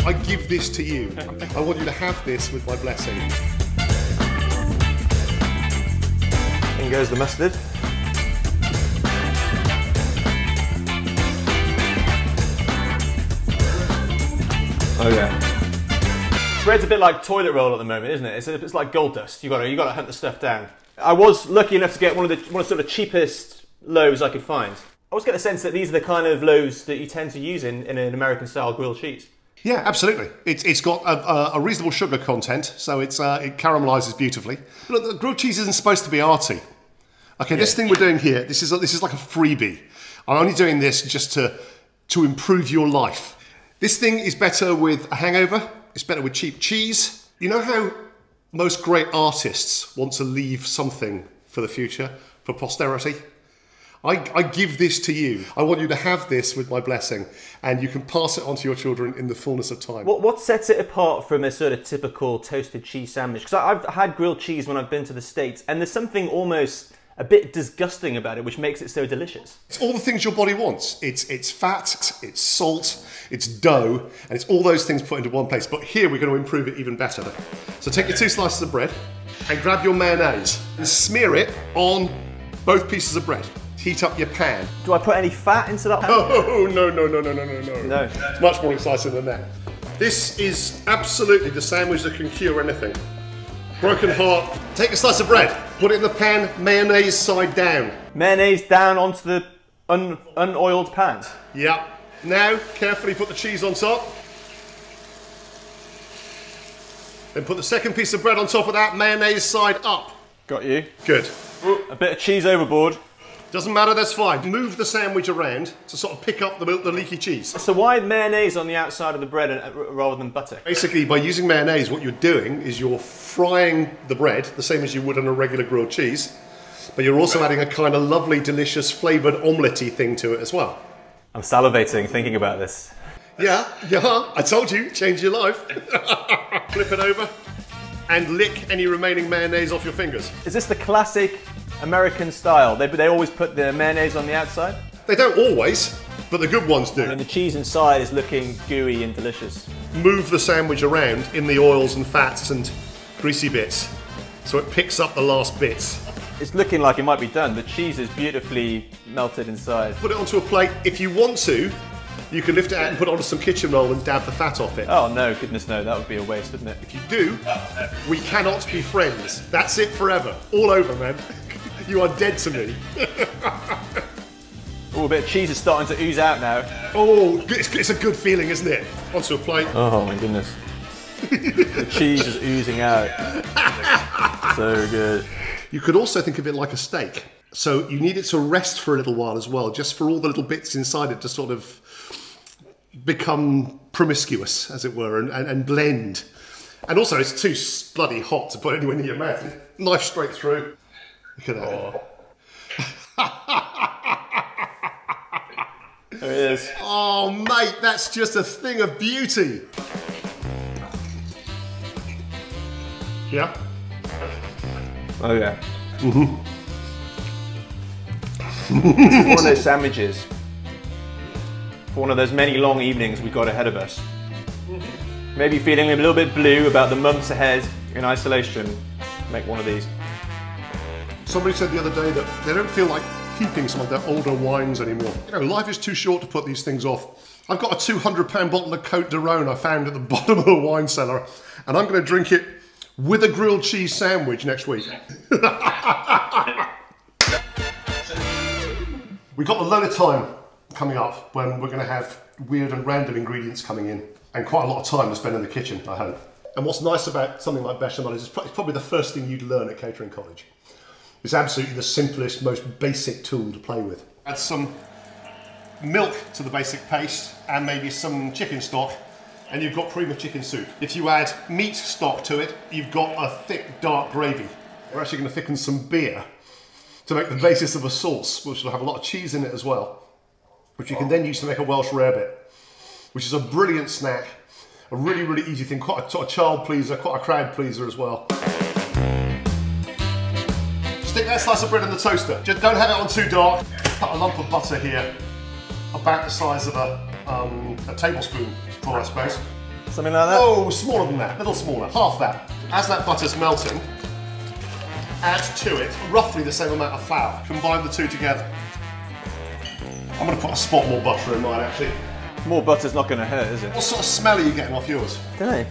I give this to you. I want you to have this with my blessing. In goes the mustard. Oh yeah. Bread's a bit like toilet roll at the moment, isn't it? It's like gold dust. You gotta hunt the stuff down. I was lucky enough to get one of the sort of cheapest loaves I could find. I always get the sense that these are the kind of loaves that you tend to use in an American style grilled cheese. Yeah, absolutely. It's got a reasonable sugar content, so it caramelizes beautifully. Look, the grilled cheese isn't supposed to be arty. Okay, this thing we're doing here, this is like a freebie. I'm only doing this just to improve your life. This thing is better with a hangover. It's better with cheap cheese. You know how most great artists want to leave something for the future, for posterity? I give this to you. I want you to have this with my blessing, and you can pass it on to your children in the fullness of time. What sets it apart from a sort of typical toasted cheese sandwich? Because I've had grilled cheese when I've been to the States, and there's something almost a bit disgusting about it, which makes it so delicious. It's all the things your body wants. It's fat, it's salt, it's dough, and it's all those things put into one place. But here we're going to improve it even better. So take your 2 slices of bread and grab your mayonnaise and smear it on both pieces of bread. Heat up your pan. Do I put any fat into that pan? Oh, no. No. It's much more exciting than that. This is absolutely the sandwich that can cure anything. Broken heart. Take a slice of bread, put it in the pan, mayonnaise side down. Mayonnaise down onto the unoiled pan? Yep. Now, carefully put the cheese on top. Then put the second piece of bread on top of that, mayonnaise side up. Got you. Good. A bit of cheese overboard. Doesn't matter, that's fine. Move the sandwich around to sort of pick up the leaky cheese. So why mayonnaise on the outside of the bread rather than butter? Basically, by using mayonnaise, what you're doing is you're frying the bread, the same as you would on a regular grilled cheese, but you're also adding a kind of lovely, delicious, flavoured omelette-y thing to it as well. I'm salivating thinking about this. Yeah, I told you, change your life. Flip it over and lick any remaining mayonnaise off your fingers. Is this the classic American style? They always put the mayonnaise on the outside? They don't always, but the good ones do. And the cheese inside is looking gooey and delicious. Move the sandwich around in the oils and fats and greasy bits so it picks up the last bits. It's looking like it might be done. The cheese is beautifully melted inside. Put it onto a plate. If you want to, you can lift it out and put it onto some kitchen roll and dab the fat off it. Oh no, goodness no, that would be a waste, wouldn't it? If you do, we cannot be friends. That's it forever. All over, man. You are dead to me. Oh, a bit of cheese is starting to ooze out now. Oh, it's a good feeling, isn't it? Onto a plate. Oh my goodness. The cheese is oozing out. So good. You could also think of it like a steak. So you need it to rest for a little while as well, just for all the little bits inside it to sort of become promiscuous, as it were, and blend. And also, it's too bloody hot to put anywhere near your mouth. Knife straight through. Look at that. There it is. Oh, mate, that's just a thing of beauty. Yeah? Oh, yeah. Mm-hmm. This is one of those sandwiches for one of those many long evenings we've got ahead of us. Maybe feeling a little bit blue about the months ahead in isolation. Make one of these. Somebody said the other day that they don't feel like keeping some of their older wines anymore. You know, life is too short to put these things off. I've got a 200-pound bottle of Côte de Rhône I found at the bottom of a wine cellar, and I'm going to drink it with a grilled cheese sandwich next week. We've got a load of time coming up when we're going to have weird and random ingredients coming in, and quite a lot of time to spend in the kitchen, I hope. And what's nice about something like bechamel is it's probably the first thing you'd learn at catering college. It's absolutely the simplest, most basic tool to play with. Add some milk to the basic paste and maybe some chicken stock, and you've got cream of chicken soup. If you add meat stock to it, you've got a thick, dark gravy. We're actually going to thicken some beer to make the basis of a sauce, which will have a lot of cheese in it as well, which you can then use to make a Welsh rarebit, which is a brilliant snack, a really, really easy thing, quite a sort of child pleaser, quite a crowd pleaser as well. Stick that slice of bread in the toaster. Just don't have it on too dark. Cut a lump of butter here, about the size of a tablespoon, I suppose. Something like that? Oh, smaller than that, a little smaller, half that. As that butter's melting, add to it roughly the same amount of flour. Combine the two together. I'm going to put a spot more butter in mine, actually. More butter's not going to hurt, is it? What sort of smell are you getting off yours? Don't know.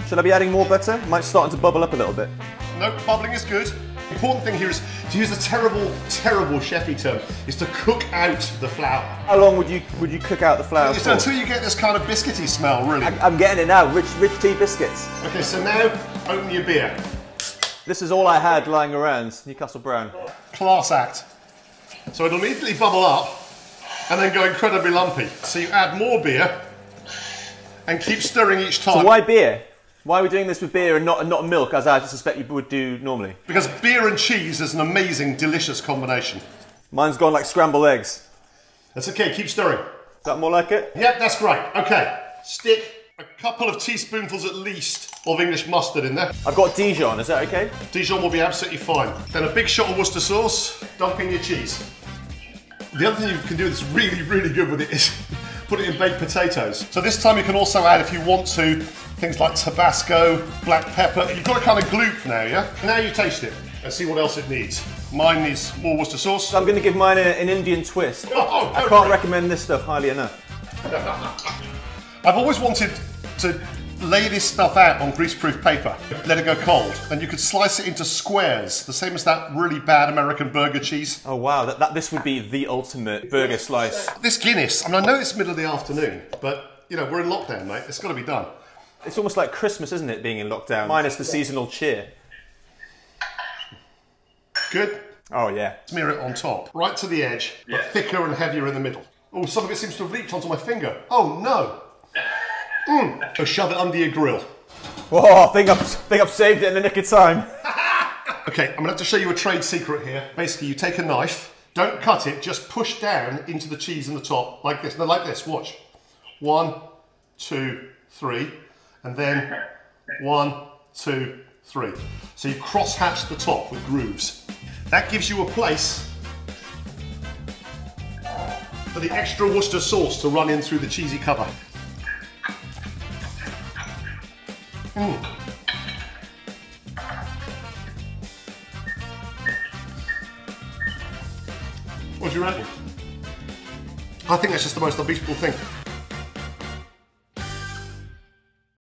Should I be adding more butter? Might starting to bubble up a little bit. No, bubbling is good. The important thing here is, to use a terrible, terrible chefy term, is to cook out the flour. How long would you cook out the flour for? Until you get this kind of biscuity smell, really. I'm getting it now, rich tea biscuits. Okay, so now open your beer. This is all I had lying around, Newcastle Brown. Class act. So it'll immediately bubble up and then go incredibly lumpy. So you add more beer and keep stirring each time. So why beer? Why are we doing this with beer and not milk, as I suspect you would do normally? Because beer and cheese is an amazing, delicious combination. Mine's gone like scrambled eggs. That's okay, keep stirring. Is that more like it? Yep, that's great. Okay, stick a couple of teaspoonfuls at least of English mustard in there. I've got Dijon, is that okay? Dijon will be absolutely fine. Then a big shot of Worcester sauce, dump in your cheese. The other thing you can do that's really, really good with it is put it in baked potatoes. So this time you can also add, if you want to, things like Tabasco, black pepper. You've got a kind of gloop now, yeah? Now you taste it and see what else it needs. Mine needs more Worcester sauce. I'm going to give mine an Indian twist. Oh, I can't recommend this stuff highly enough. I've always wanted to lay this stuff out on greaseproof paper, let it go cold, and you could slice it into squares, the same as that really bad American burger cheese. Oh wow, this would be the ultimate burger slice. This Guinness, I know it's middle of the afternoon, but you know, we're in lockdown, mate, it's got to be done. It's almost like Christmas, isn't it, being in lockdown? Minus the seasonal cheer. Good? Oh yeah. Smear it on top, right to the edge, but thicker and heavier in the middle. Oh, some of it seems to have leaked onto my finger. Oh no! So shove it under your grill. Whoa, I think I've saved it in the nick of time. Okay, I'm gonna have to show you a trade secret here. Basically, you take a knife, don't cut it, just push down into the cheese in the top, like this. No, like this, watch. 1, 2, 3, and then 1, 2, 3. So you cross-hatch the top with grooves. That gives you a place for the extra Worcester sauce to run in through the cheesy cover. What do you reckon? I think that's just the most unbeatable thing.